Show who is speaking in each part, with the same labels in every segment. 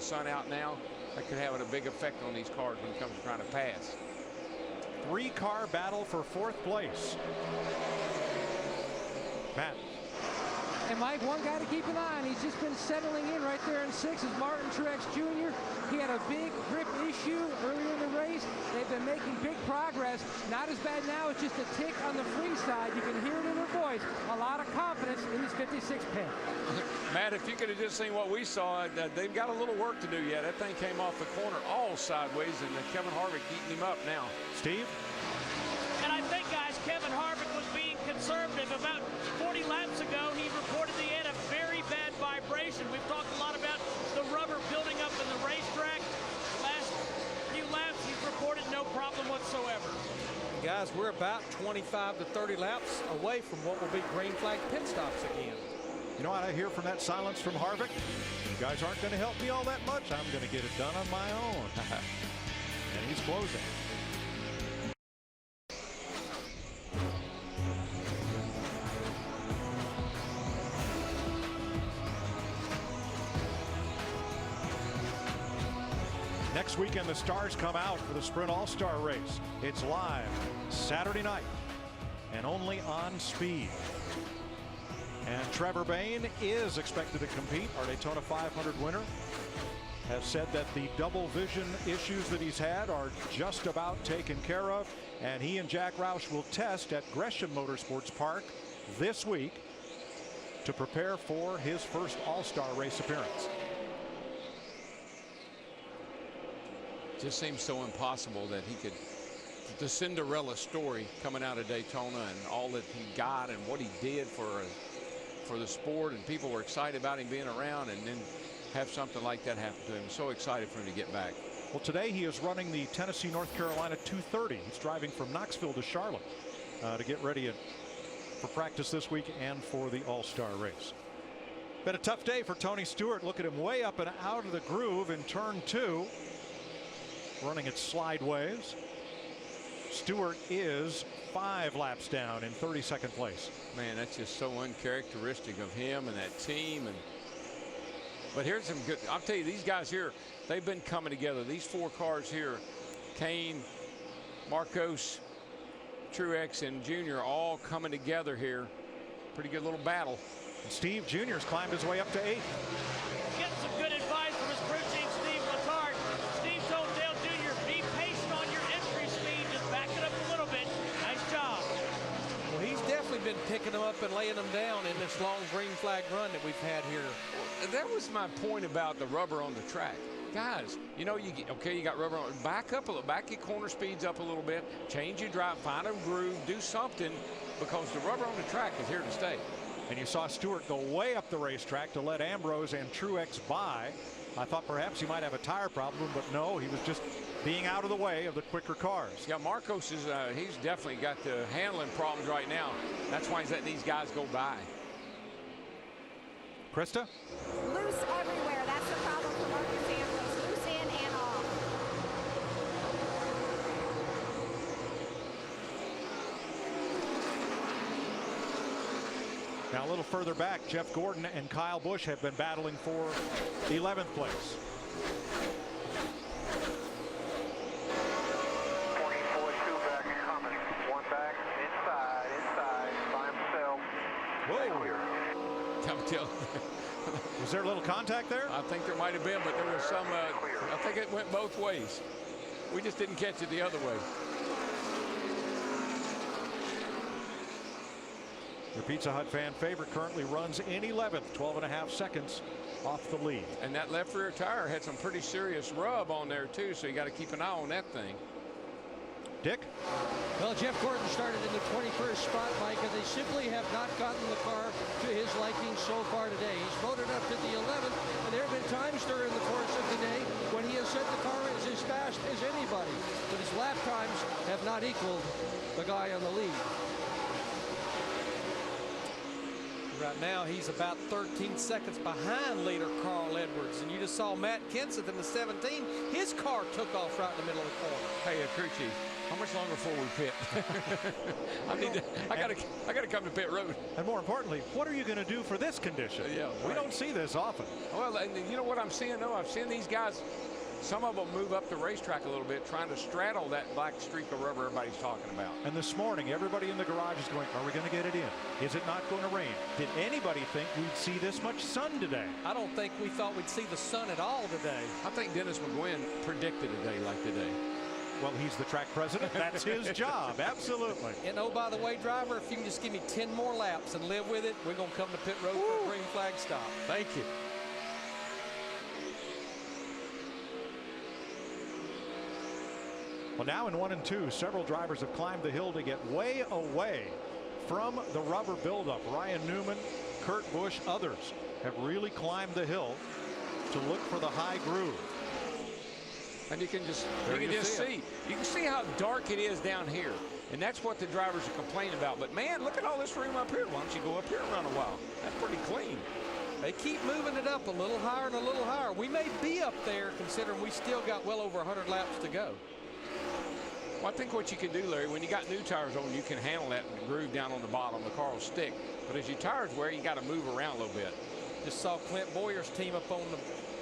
Speaker 1: the sun out now, that could have a big effect on these cars when it comes to trying to pass.
Speaker 2: 3-car battle for 4th place. Matt.
Speaker 3: And Mike, one guy to keep an eye on, he's just been settling in right there in 6th, is Martin Truex Jr. He had a big grip issue earlier in the race. They've been making big progress. Not as bad now, it's just a tick on the free side. You can hear it in their voice. A lot of confidence in this 56 pin.
Speaker 1: Matt, if you could have just seen what we saw, they've got a little work to do yet. That thing came off the corner all sideways, and Kevin Harvick eating him up now.
Speaker 2: Steve?
Speaker 4: And I think, guys, Kevin Harvick was being conservative. About 40 laps ago, he reportedly had a very bad vibration. We've talked a lot about the rubber building up in the racetrack. The last few laps, he's reported no problem whatsoever.
Speaker 5: Guys, we're about 25 to 30 laps away from what will be green flag pit stops again.
Speaker 2: You know what I hear from that silence from Harvick? You guys aren't going to help me all that much. I'm going to get it done on my own. And he's closing. Next weekend, the stars come out for the Sprint All-Star Race. It's live Saturday night and only on Speed. And Trevor Bayne is expected to compete. Our Daytona 500 winner has said that the double vision issues that he's had are just about taken care of. And he and Jack Roush will test at Gresham Motorsports Park this week to prepare for his first All-Star Race appearance.
Speaker 1: Just seems so impossible that he could, the Cinderella story coming out of Daytona and all that he got and what he did for the sport, and people were excited about him being around, and then have something like that happen to him. So excited for him to get back.
Speaker 2: Well, today he is running the Tennessee North Carolina 230. He's driving from Knoxville to Charlotte to get ready for practice this week and for the All-Star Race. Been a tough day for Tony Stewart. Look at him way up and out of the groove in turn 2. Running it slideways. Stewart is 5 laps down in 32nd place.
Speaker 1: Man, that's just so uncharacteristic of him and that team. But here's some good. I'll tell you, these guys here, they've been coming together. These 4 cars here, Kane, Marcos, Truex, and Jr. all coming together here. Pretty good little battle.
Speaker 2: And Steve Jr.'s climbed his way up to 8th.
Speaker 4: Getting some good advice from his crew chief, Steve Letarte. Steve told Dale Jr., be patient on your entry speed. Just back it up a little bit. Nice job.
Speaker 5: Well, he's definitely been picking them up and laying them down in this long green flag run that we've had here.
Speaker 1: That was my point about the rubber on the track. Guys, you know, you got rubber on. Back up a little, back your corner speeds up a little bit, change your drive, find a groove, do something, because the rubber on the track is here to stay.
Speaker 2: And you saw Stewart go way up the racetrack to let Ambrose and Truex by. I thought perhaps he might have a tire problem, but no, he was just being out of the way of the quicker cars.
Speaker 1: Yeah, Marcos is he's definitely got the handling problems right now. That's why he's letting these guys go by.
Speaker 2: Krista?
Speaker 6: Loose everywhere. That's the problem for Marcus Ambrose. Loose in and off.
Speaker 2: Now a little further back, Jeff Gordon and Kyle Busch have been battling for 11th place.
Speaker 7: 24-2 back coming. 1 back, inside, by himself.
Speaker 2: Whoa.
Speaker 1: Come tell.
Speaker 2: Was there a little contact there?
Speaker 1: I think there might have been, but there was some, I think it went both ways. We just didn't catch it the other way.
Speaker 2: Your Pizza Hut fan favorite currently runs in 11th, 12.5 seconds off the lead.
Speaker 1: And that left rear tire had some pretty serious rub on there too, so you got to keep an eye on that thing.
Speaker 2: Dick?
Speaker 3: Well, Jeff Gordon started in the 21st spot, Mike, and they simply have not gotten the car to his liking so far today. He's voted up to the 11th, and there have been times during the course of the day when he has said the car is as fast as anybody, but his lap times have not equaled the guy on the lead.
Speaker 5: Right now, he's about 13 seconds behind leader Carl Edwards. And you just saw Matt Kenseth in the 17. His car took off right in the middle of the corner.
Speaker 1: Hey, crew chief, How much longer before we pit? I gotta come to pit road.
Speaker 2: And more importantly, what are you going to do for this condition?
Speaker 1: Yeah,
Speaker 2: we
Speaker 1: right.
Speaker 2: don't see this often.
Speaker 1: Well, and you know what I'm seeing though? I'm seeing these guys. Some of them move up the racetrack a little bit, trying to straddle that black streak of rubber everybody's talking about.
Speaker 2: And this morning, everybody in the garage is going, are we going to get it in? Is it not going to rain? Did anybody think we'd see this much sun today?
Speaker 5: I don't think we thought we'd see the sun at all today.
Speaker 1: I think Dennis McGuinn predicted a day like today.
Speaker 2: Well, he's the track president. That's his job. Absolutely.
Speaker 5: And oh, by the way, driver, if you can just give me 10 more laps and live with it, we're going to come to pit road for a green flag stop.
Speaker 1: Thank you.
Speaker 2: Well, now in 1 and 2, several drivers have climbed the hill to get way away from the rubber buildup. Ryan Newman, Kurt Busch, others have really climbed the hill to look for the high groove.
Speaker 1: And you can just
Speaker 2: see.
Speaker 1: You can see how dark it is down here. And that's what the drivers are complaining about. But man, look at all this room up here. Why don't you go up here and run a while? That's pretty clean.
Speaker 5: They keep moving it up a little higher and a little higher. We may be up there considering we still got well over 100 laps to go.
Speaker 1: Well, I think what you can do, Larry, when you got new tires on, you can handle that groove down on the bottom. The car will stick. But as your tires wear, you got to move around a little bit.
Speaker 5: Just saw Clint Boyer's team up on the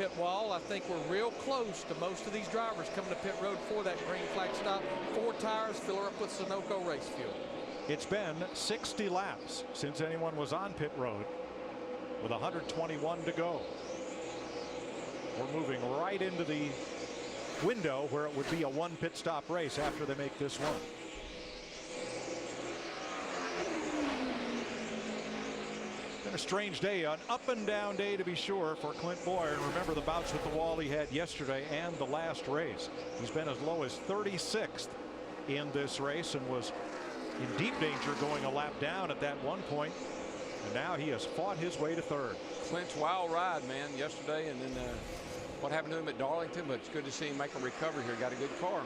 Speaker 5: pit wall. I think we're real close to most of these drivers coming to pit road for that green flag stop. 4 tires, fill her up with Sunoco race fuel.
Speaker 2: It's been 60 laps since anyone was on pit road with 121 to go. We're moving right into the window where it would be a 1 pit stop race after they make this one. Been a strange day, an up and down day to be sure for Clint Boyer. And remember the bouts with the wall he had yesterday and the last race. He's been as low as 36th in this race and was in deep danger going a lap down at that one point. And now he has fought his way to 3rd.
Speaker 1: Clint's wild ride, man, yesterday, and then what happened to him at Darlington, but it's good to see him make a recovery here. Got a good car.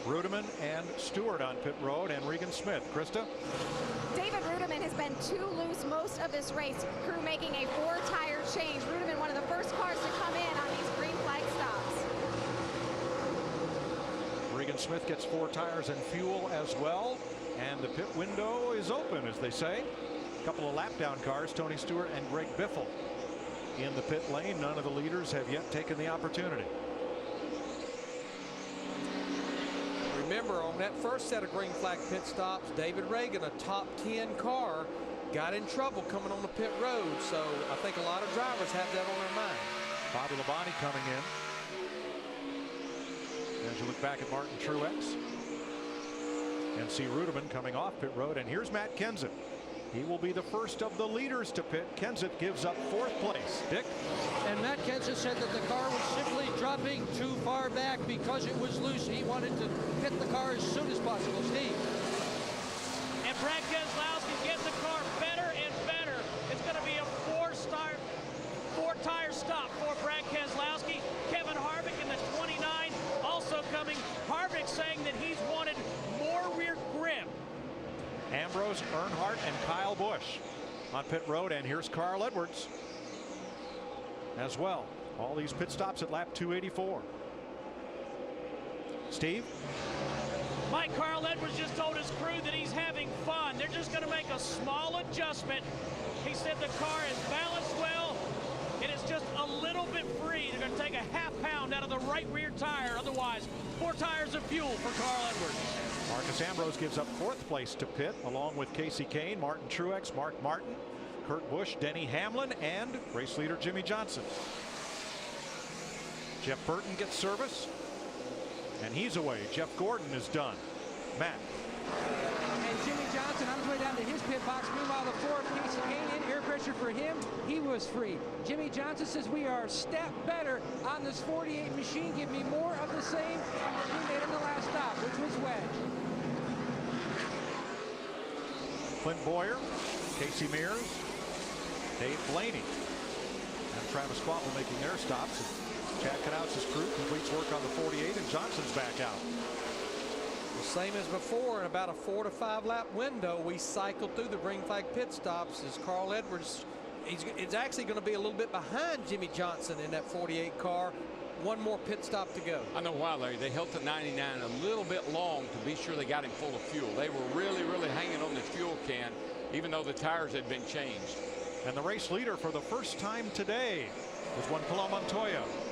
Speaker 2: Rudiman and Stewart on pit road, and Regan Smith. Krista?
Speaker 6: David Rudiman has been too loose most of this race. Crew making a 4-tire change. Rudiman, one of the first cars to come in on these green flag stops.
Speaker 2: Regan Smith gets 4 tires and fuel as well, and the pit window is open, as they say. A couple of lap down cars, Tony Stewart and Greg Biffle in the pit lane. None of the leaders have yet taken the opportunity.
Speaker 5: Remember, on that first set of green flag pit stops, David Reagan, a top 10 car, got in trouble coming on the pit road. So I think a lot of drivers have that on their mind.
Speaker 2: Bobby Labonte coming in. As you look back at Martin Truex and see Rudiman coming off pit road. And here's Matt Kenseth. He will be the first of the leaders to pit. Kenseth gives up 4th place. Dick?
Speaker 3: And Matt Kenseth said that the car was simply dropping too far back because it was loose. He wanted to pit the car as soon as possible. Steve?
Speaker 4: And Brad Keselowski getting the car better and better. It's going to be a 4-tire stop for Brad Keselowski. Kevin Harvick in the 29 also coming. Harvick saying that he's wanted more rear grip.
Speaker 2: Ambrose, Earnhardt, and Kyle Busch on pit road. And here's Carl Edwards as well. All these pit stops at lap 284. Steve?
Speaker 4: Mike, Carl Edwards just told his crew that he's having fun. They're just going to make a small adjustment. He said the car is balanced well, and it's just a little bit free. They're going to take a ½ pound out of the right rear tire. Otherwise, 4 tires of fuel for Carl Edwards.
Speaker 2: Marcus Ambrose gives up 4th place to pit, along with Casey Kane, Martin Truex, Mark Martin, Kurt Busch, Denny Hamlin, and race leader Jimmy Johnson. Jeff Burton gets service, and he's away. Jeff Gordon is done. Matt?
Speaker 8: And Jimmy Johnson on his way down to his pit box. Meanwhile, the 4 Casey Kane in, air pressure for him. He was free. Jimmy Johnson says we are a step better on this 48 machine. Give me more of the same as we made in the last stop, which was wedge.
Speaker 2: Clint Boyer, Casey Mears, Dave Blaney, and Travis Kvapil making their stops. And Chad Knautz's crew completes work on the 48, and Johnson's back out.
Speaker 5: The same as before, in about a 4 to 5 lap window, we cycled through the green flag pit stops as Carl Edwards. It's actually going to be a little bit behind Jimmy Johnson in that 48 car. one more pit stop to go.
Speaker 1: I know why, Larry. They held to 99 a little bit long to be sure they got him full of fuel. They were really, really hanging on the fuel can, even though the tires had been changed.
Speaker 2: And the race leader for the first time today was Juan Pablo Montoya.